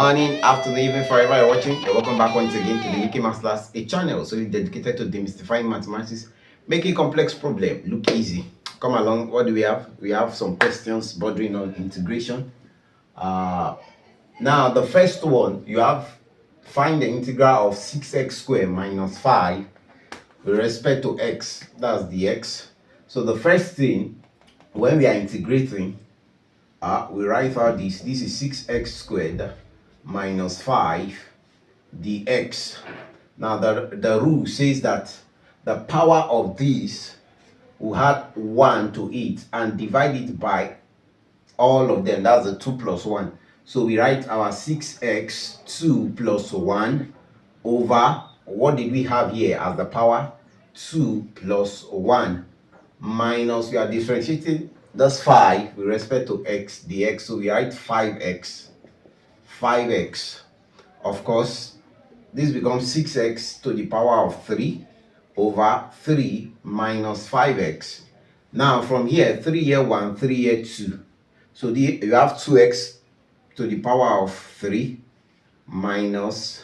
morning, afternoon, evening, forever you're watching. You're welcome back once again to the Mickey Masters, a channel solely dedicated to demystifying mathematics, making complex problem look easy. Come along. What do we have? We have some questions bordering on integration. Now the first one, you have find the integral of 6x squared minus 5 with respect to x. That's the x. So the first thing, when we are integrating, we write out this is 6x squared minus 5 dx. Now the rule says that the power of this will add 1 to it and divide it by all of them. That's the 2 plus 1. So we write our 6x 2 plus 1 over, what did we have here as the power? 2 plus 1 minus, we are differentiating this 5 with respect to x dx. So we write 5x. Of course, this becomes 6x to the power of 3 over 3 minus 5x. Now from here, 3 here 1, 3 here 2. So you have 2x to the power of 3 minus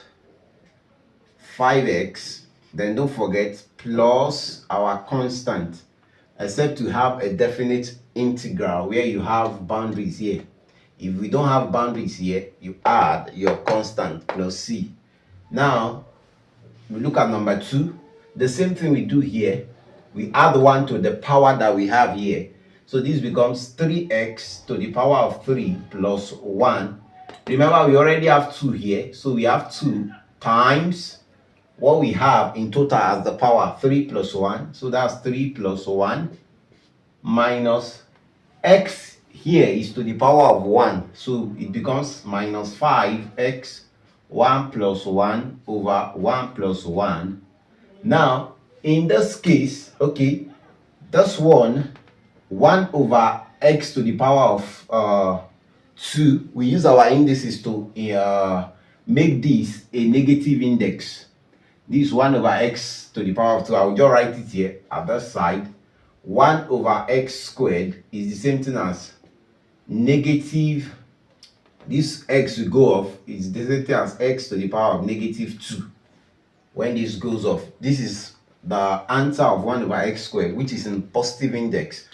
5x. Then don't forget plus our constant, except to have a definite integral where you have boundaries here. If we don't have boundaries here, you add your constant plus c. Now we look at number 2. The same thing we do here. We add 1 to the power that we have here. So this becomes 3x to the power of 3 plus 1. Remember, we already have 2 here. So we have 2 times what we have in total as the power, 3 plus 1. So that's 3 plus 1 minus x here is to the power of 1. So it becomes minus 5x 1 plus 1 over 1 plus 1. Now, in this case, okay, this one over x to the power of 2, we use our indices to make this a negative index. This 1 over x to the power of 2, I will just write it here at that side. 1 over x squared is the same thing as negative, this x will go off, is the same thing as x to the power of negative 2. When this goes off, this is the answer of 1 over x squared, which is in positive index.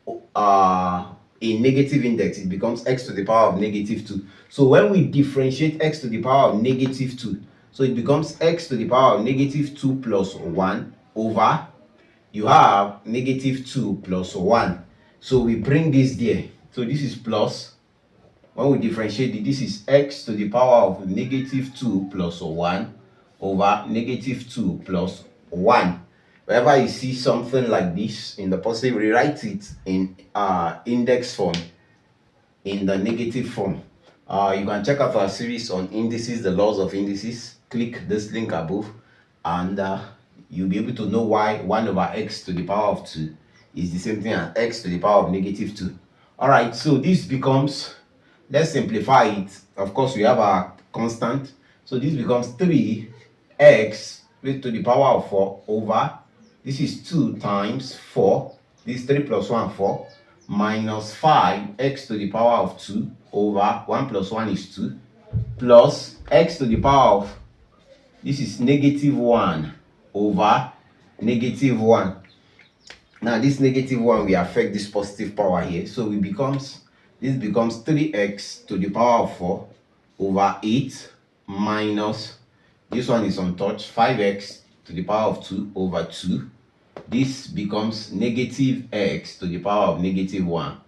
In negative index, it becomes x to the power of negative 2. So when we differentiate x to the power of negative 2, so it becomes x to the power of negative 2 plus 1 over, you have negative 2 plus 1. So we bring this there. So this is plus. When we differentiate it, this is x to the power of negative 2 plus 1 over negative 2 plus 1. Whenever you see something like this in the positive, rewrite it in index form, in the negative form. You can check out our series on indices, the laws of indices. Click this link above, and you'll be able to know why 1 over x to the power of 2 is the same thing as x to the power of negative 2. All right, so this becomes, let's simplify it. Of course, we have our constant. So this becomes 3x raised to the power of 4 over, this is 2 times 4, this 3 plus 1, 4, minus 5x to the power of 2 over 1 plus 1 is 2, plus x to the power of, this is negative 1 over negative 1. Now this negative 1 will affect this positive power here. So this becomes 3x to the power of 4 over 8 minus, this one is untouched, 5x to the power of 2 over 2. This becomes negative x to the power of negative 1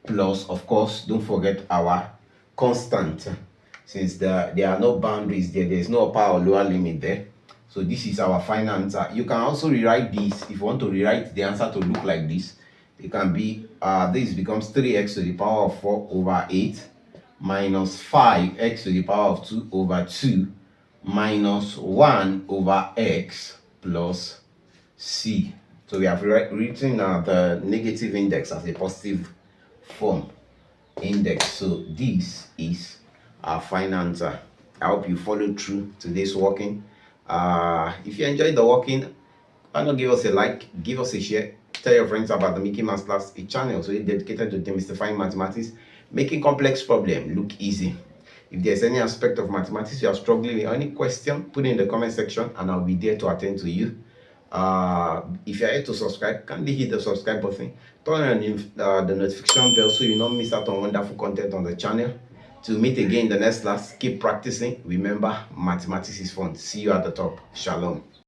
plus, of course, don't forget our constant. Since there are no boundaries there, there's no upper or lower limit there. So this is our final answer. You can also rewrite this. If you want to rewrite the answer to look like this, it can be, this becomes 3x to the power of 4 over 8 minus 5x to the power of 2 over 2 minus 1 over x plus c. So we have written the negative index as a positive form index. So this is our final answer. I hope you followed through today's working. If you enjoyed the working, why not give us a like, give us a share, tell your friends about the Mickey Mouse Class, a channel so dedicated to demystifying mathematics, making complex problems look easy. If there's any aspect of mathematics you are struggling with, any question, put it in the comment section and I'll be there to attend to you. If you're yet to subscribe, kindly hit the subscribe button, turn on the notification bell so you don't miss out on wonderful content on the channel. To meet again in the next class, keep practicing. Remember, mathematics is fun. See you at the top. Shalom.